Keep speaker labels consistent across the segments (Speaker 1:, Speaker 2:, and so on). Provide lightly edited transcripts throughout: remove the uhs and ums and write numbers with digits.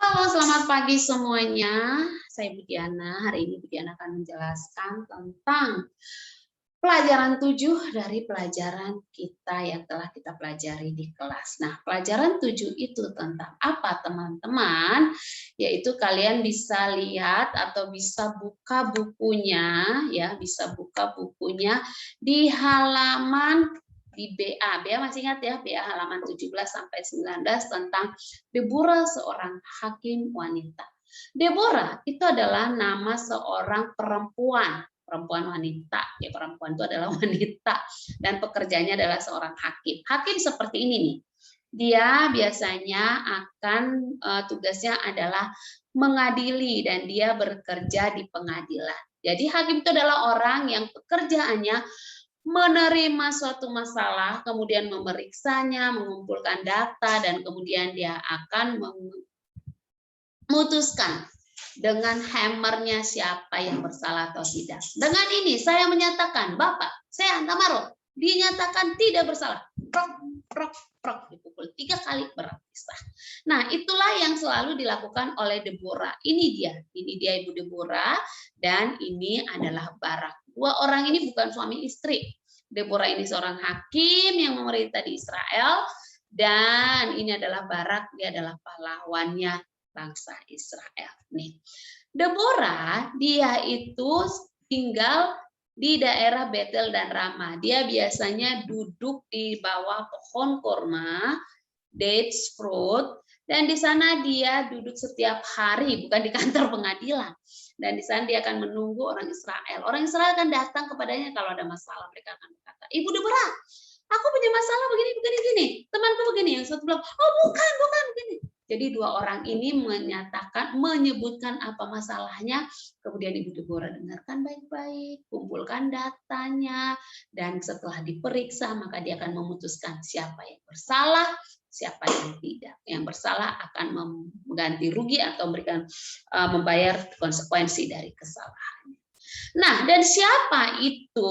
Speaker 1: Halo, selamat pagi semuanya. Saya Budiana. Hari ini Budiana akan menjelaskan tentang pelajaran 7 dari pelajaran kita yang telah kita pelajari di kelas. Nah, pelajaran 7 itu tentang apa, teman-teman? Yaitu kalian bisa lihat atau bisa buka bukunya, ya, bisa buka bukunya di halaman di BA. BA masih ingat ya, BA halaman 17 sampai 19 tentang Deborah, seorang hakim wanita. Deborah itu adalah nama seorang perempuan wanita, ya, perempuan itu adalah wanita dan pekerjaannya adalah seorang hakim. Hakim seperti ini nih. Dia biasanya akan tugasnya adalah mengadili dan dia bekerja di pengadilan. Jadi hakim itu adalah orang yang pekerjaannya menerima suatu masalah, kemudian memeriksanya, mengumpulkan data, dan kemudian dia akan memutuskan dengan hammernya siapa yang bersalah atau tidak. Dengan ini saya menyatakan, Bapak, saya Antamaro, dinyatakan tidak bersalah. Prok, prok, prok, dipukul 3 kali berarti sah. Nah, itulah yang selalu dilakukan oleh Deborah. Ini dia Ibu Deborah, dan ini adalah Barak. Dua orang ini bukan suami istri. Deborah ini seorang hakim yang memerintah di Israel, dan ini adalah Barak, dia adalah pahlawannya bangsa Israel. Nih, Deborah dia itu tinggal di daerah Betel dan Rama. Dia biasanya duduk di bawah pohon kurma, dates fruit, dan di sana dia duduk setiap hari, bukan di kantor pengadilan. Dan di sana dia akan menunggu orang Israel. Orang Israel akan datang kepadanya kalau ada masalah. Mereka akan berkata, Ibu Deborah, aku punya masalah begini, gini. Temanku begini. Yang satu bilang, oh bukan, begini. Jadi dua orang ini menyebutkan apa masalahnya. Kemudian Ibu Deborah dengarkan baik-baik, kumpulkan datanya, dan setelah diperiksa maka dia akan memutuskan siapa yang bersalah, siapa yang tidak. Yang bersalah akan mengganti rugi atau membayar konsekuensi dari kesalahannya. Nah, dan siapa itu?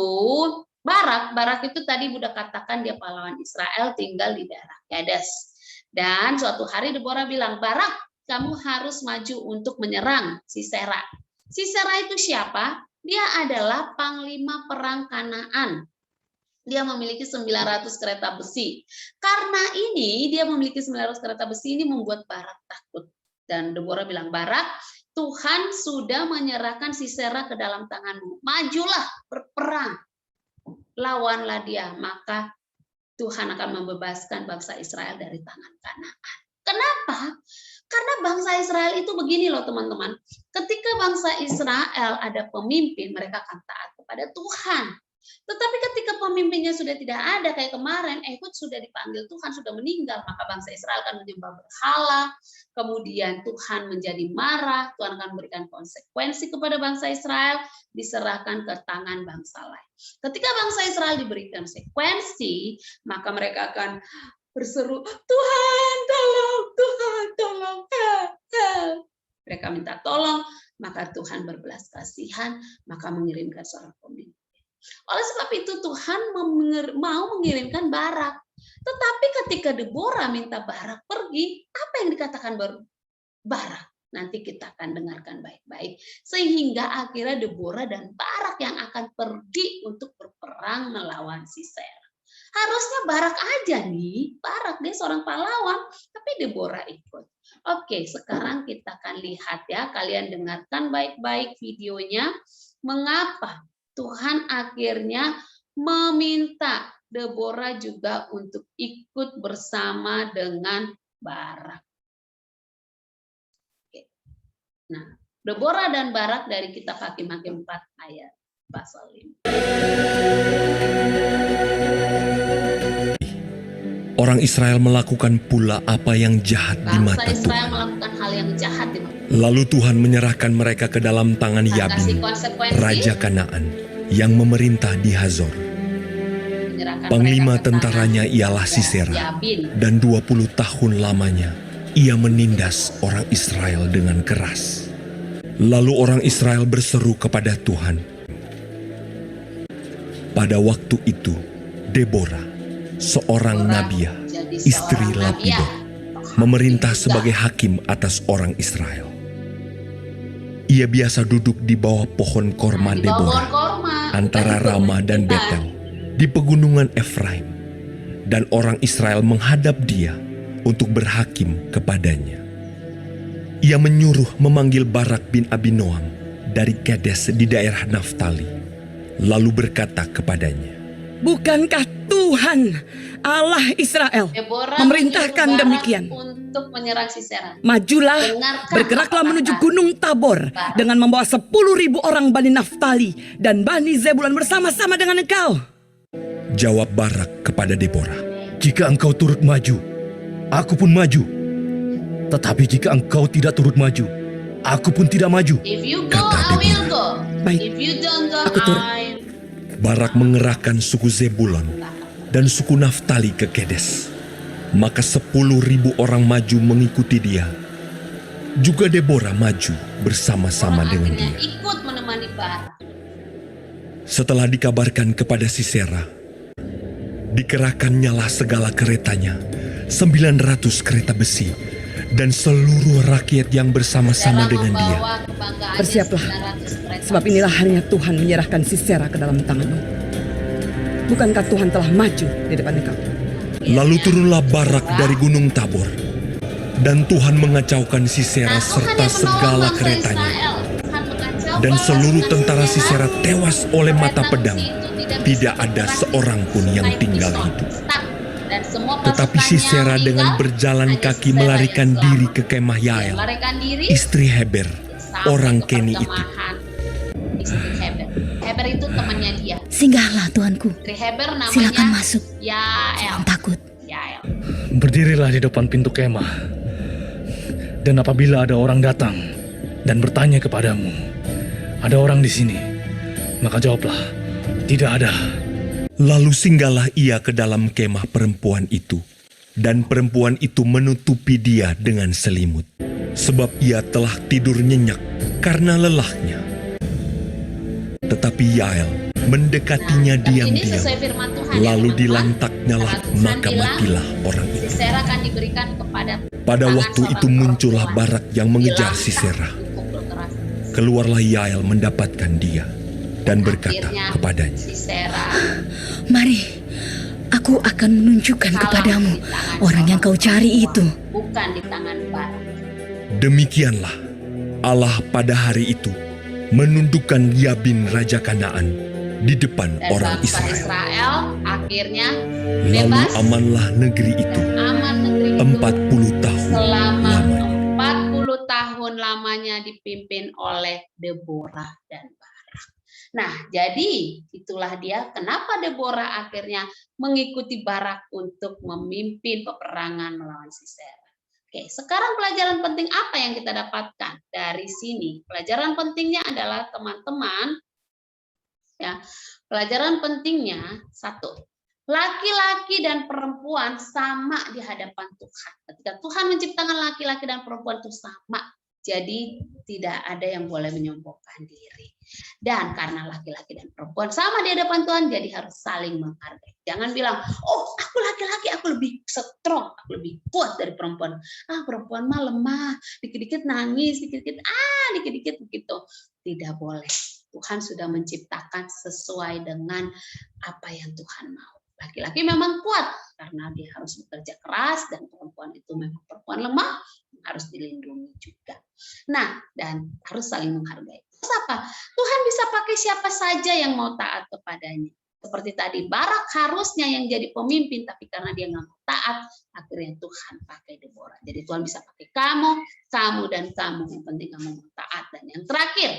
Speaker 1: Barak. Barak itu tadi udah katakan dia pahlawan Israel, tinggal di daerah Kades. Dan suatu hari Deborah bilang, Barak, kamu harus maju untuk menyerang Sisera. Sisera itu siapa? Dia adalah panglima perang Kanaan. Dia memiliki 900 kereta besi. Karena ini dia memiliki 900 kereta besi, ini membuat Barak takut. Dan Deborah bilang, Barak, Tuhan sudah menyerahkan Sisera ke dalam tanganmu. Majulah berperang. Lawanlah dia, maka Tuhan akan membebaskan bangsa Israel dari tangan Kanaan. Kenapa? Karena bangsa Israel itu begini loh teman-teman. Ketika bangsa Israel ada pemimpin, mereka akan taat kepada Tuhan. Tetapi ketika pemimpinnya sudah tidak ada, kayak kemarin, Ehud sudah dipanggil Tuhan, sudah meninggal, maka bangsa Israel akan menyembah berhala, kemudian Tuhan menjadi marah, Tuhan akan memberikan konsekuensi kepada bangsa Israel, diserahkan ke tangan bangsa lain. Ketika bangsa Israel diberikan konsekuensi, maka mereka akan berseru, Tuhan tolong, Tuhan tolong, help. Mereka minta tolong, maka Tuhan berbelas kasihan, maka mengirimkan seorang pemimpin. Oleh sebab itu Tuhan mau mengirimkan Barak. Tetapi ketika Deborah minta Barak pergi, apa yang dikatakan Barak? Nanti kita akan dengarkan baik-baik. Sehingga akhirnya Deborah dan Barak yang akan pergi untuk berperang melawan Sisera. Harusnya Barak aja nih, Barak dia seorang pahlawan, tapi Deborah ikut. Oke, sekarang kita akan lihat ya, kalian dengarkan baik-baik videonya. Mengapa Tuhan akhirnya meminta Deborah juga untuk ikut bersama dengan Barak. Oke. Nah, Deborah dan Barak dari kitab Hakim-Hakim 4 ayat pasal 5.
Speaker 2: Orang Israel melakukan pula apa yang jahat di mata
Speaker 1: Bangsa Israel
Speaker 2: Tuhan.
Speaker 1: melakukan hal yang jahat di mata Tuhan.
Speaker 2: Lalu Tuhan menyerahkan mereka ke dalam tangan Yabin, raja Kanaan, yang memerintah di Hazor. Panglima tentaranya ialah Sisera, dan 20 tahun lamanya ia menindas orang Israel dengan keras. Lalu orang Israel berseru kepada Tuhan. Pada waktu itu, Deborah, seorang Nabiah, istri Lapidot, memerintah sebagai hakim atas orang Israel. Ia biasa duduk di bawah pohon korma
Speaker 1: Di bawah
Speaker 2: Deborah,
Speaker 1: korma.
Speaker 2: antara Rama dan Betel, di pegunungan Efraim. Dan orang Israel menghadap dia untuk berhakim kepadanya. Ia menyuruh memanggil Barak bin Abinoam dari Kedes di daerah Naftali, lalu berkata kepadanya,
Speaker 3: "Bukankah Tuhan Allah Israel
Speaker 1: Deborah
Speaker 3: memerintahkan
Speaker 1: menyuruh Barak
Speaker 3: demikian?
Speaker 1: untuk menyerang Sisera.
Speaker 3: Majulah,
Speaker 1: Dengarkan
Speaker 3: bergeraklah
Speaker 1: apa
Speaker 3: menuju
Speaker 1: kata
Speaker 3: Gunung Tabor
Speaker 1: Barak.
Speaker 3: dengan membawa 10.000 orang Bani Naftali dan Bani Zebulun bersama-sama dengan engkau."
Speaker 2: Jawab Barak kepada Deborah,
Speaker 4: Jika engkau turut maju, aku pun maju. Tetapi jika engkau tidak turut maju, aku pun tidak maju.
Speaker 1: If you go,
Speaker 2: Kata
Speaker 1: I will go.
Speaker 3: Baik,
Speaker 1: If you don't go,
Speaker 3: aku turut.
Speaker 2: Barak mengerahkan suku Zebulon dan suku Naftali ke Kedes. Maka 10.000 orang maju mengikuti dia. Juga Deborah maju bersama-sama
Speaker 1: Orang
Speaker 2: dengan
Speaker 1: akhirnya
Speaker 2: dia.
Speaker 1: ikut menemani Barak.
Speaker 2: Setelah dikabarkan kepada Sisera, dikerahkannyalah segala keretanya, 900 kereta besi, dan seluruh rakyat yang bersama-sama
Speaker 1: Sisera
Speaker 2: dengan dia.
Speaker 1: membawa kebanggaannya
Speaker 3: Bersiaplah,
Speaker 1: 900 kereta
Speaker 3: sebab
Speaker 1: besi.
Speaker 3: inilah harinya Tuhan menyerahkan Sisera ke dalam tanganmu. Bukankah Tuhan telah maju di depan engkau?
Speaker 2: Lalu turunlah Barak dari Gunung Tabor, dan Tuhan mengacaukan Sisera
Speaker 1: Nah, Tuhan
Speaker 2: serta
Speaker 1: yang
Speaker 2: segala
Speaker 1: menolong bangsa
Speaker 2: keretanya.
Speaker 1: Israel. Tuhan mengacaukan
Speaker 2: Dan seluruh
Speaker 1: pasukan
Speaker 2: tentara Sisera tewas oleh mata
Speaker 1: Kereta
Speaker 2: pedang.
Speaker 1: besi itu
Speaker 2: Tidak
Speaker 1: bisa
Speaker 2: ada
Speaker 1: bergerak
Speaker 2: seorang pun yang
Speaker 1: sampai
Speaker 2: tinggal
Speaker 1: Pison.
Speaker 2: hidup.
Speaker 1: Stuck. Dan semua
Speaker 2: Tetapi
Speaker 1: pasukannya
Speaker 2: Sisera dengan
Speaker 1: meninggal,
Speaker 2: berjalan
Speaker 1: hanya
Speaker 2: kaki
Speaker 1: Sisera
Speaker 2: melarikan
Speaker 1: yang
Speaker 2: diri
Speaker 1: selamat.
Speaker 2: ke kemah
Speaker 1: Dia
Speaker 2: Yael,
Speaker 1: melarikan diri
Speaker 2: istri Heber,
Speaker 1: sampai
Speaker 2: orang
Speaker 1: ke
Speaker 2: Keni itu.
Speaker 1: perkemahan istri Heber. Heber itu temannya dia.
Speaker 5: Singgahlah tuanku,
Speaker 1: Istri Heber namanya
Speaker 5: silakan masuk.
Speaker 1: Yael.
Speaker 5: Jangan takut.
Speaker 1: Yael.
Speaker 4: Berdirilah di depan pintu kemah. Dan apabila ada orang datang dan bertanya kepadamu, ada orang di sini, maka jawablah, tidak ada.
Speaker 2: Lalu singgahlah ia ke dalam kemah perempuan itu, dan perempuan itu menutupi dia dengan selimut, sebab ia telah tidur nyenyak karena lelahnya. Tetapi Yael mendekatinya
Speaker 1: Nah, ini
Speaker 2: diam-diam,
Speaker 1: sesuai firman Tuhan.
Speaker 2: lalu
Speaker 1: ya, teman-teman.
Speaker 2: dilantaknyalah,
Speaker 1: Karena Tuhan
Speaker 2: maka
Speaker 1: bilang,
Speaker 2: matilah orang itu.
Speaker 1: Sisera akan diberikan kepada
Speaker 2: Pada
Speaker 1: tangan
Speaker 2: waktu
Speaker 1: seorang
Speaker 2: itu muncullah
Speaker 1: perempuan.
Speaker 2: Barak yang mengejar
Speaker 1: Dilangkah
Speaker 2: Sisera.
Speaker 1: dipukul keras.
Speaker 2: Keluarlah Yael mendapatkan dia, dan berkata
Speaker 1: Akhirnya,
Speaker 2: kepadanya,
Speaker 1: Sisera
Speaker 5: Mari, aku akan menunjukkan
Speaker 1: kalah
Speaker 5: kepadamu
Speaker 1: di tangan
Speaker 5: orang yang kau
Speaker 1: seorang
Speaker 5: cari
Speaker 1: perempuan,
Speaker 5: itu.
Speaker 1: bukan di tangan Barak.
Speaker 2: demikianlah Allah pada hari itu menundukkan Yabin Raja Kanaan di depan
Speaker 1: Dan
Speaker 2: orang
Speaker 1: bangsa
Speaker 2: Israel.
Speaker 1: Israel akhirnya
Speaker 2: Lalu
Speaker 1: bebas.
Speaker 2: amanlah negeri itu
Speaker 1: Aman negeri itu
Speaker 2: 40 tahun
Speaker 1: selama
Speaker 2: lamanya.
Speaker 1: 40 tahun lamanya dipimpin oleh Deborah dan Barak. Nah, jadi itulah dia kenapa Deborah akhirnya mengikuti Barak untuk memimpin peperangan melawan Sisera. Oke, sekarang pelajaran penting apa yang kita dapatkan dari sini? Pelajaran pentingnya adalah teman-teman, ya, pelajaran pentingnya satu, laki-laki dan perempuan sama di hadapan Tuhan. Ketika Tuhan menciptakan laki-laki dan perempuan itu sama, jadi tidak ada yang boleh menyombongkan diri. Dan karena laki-laki dan perempuan sama di hadapan Tuhan, jadi harus saling menghargai. Jangan bilang, oh aku laki-laki, aku lebih strong, aku lebih kuat dari perempuan. Ah perempuan mah lemah, dikit-dikit nangis, dikit-dikit begitu. Tidak boleh. Tuhan sudah menciptakan sesuai dengan apa yang Tuhan mau. Laki-laki memang kuat karena dia harus bekerja keras, dan perempuan itu memang perempuan lemah, harus dilindungi juga. Nah, dan harus saling menghargai. Terus apa? Tuhan bisa pakai siapa saja yang mau taat kepadanya. Seperti tadi, Barak harusnya yang jadi pemimpin, tapi karena dia nggak mau taat, akhirnya Tuhan pakai Deborah. Jadi Tuhan bisa pakai kamu, dan kamu. Yang penting kamu mau taat. Dan yang terakhir,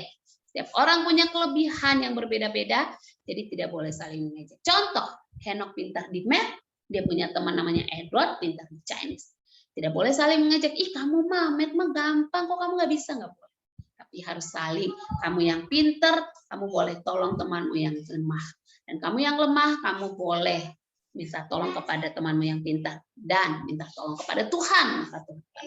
Speaker 1: setiap orang punya kelebihan yang berbeda-beda, jadi tidak boleh saling mengejek. Contoh, Henok pintar di math, dia punya teman namanya Edward, pintar di Chinese. Tidak boleh saling mengejek, ih kamu mah math mah gampang, kok kamu nggak bisa, nggak boleh. Tapi harus saling, kamu yang pintar, kamu boleh tolong temanmu yang lemah. Dan kamu yang lemah, kamu boleh minta tolong kepada temanmu yang pintar. Dan minta tolong kepada Tuhan. Maka Tuhan.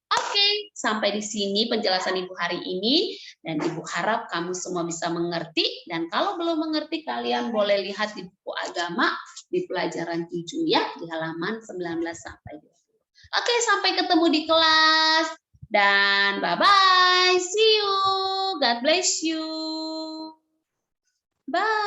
Speaker 1: Oke, sampai di sini penjelasan Ibu hari ini. Dan Ibu harap kamu semua bisa mengerti. Dan kalau belum mengerti, kalian boleh lihat di buku agama di pelajaran 7 ya, di halaman 19 sampai 20. Oke, sampai ketemu di kelas. Dan bye-bye. See you. God bless you. Bye.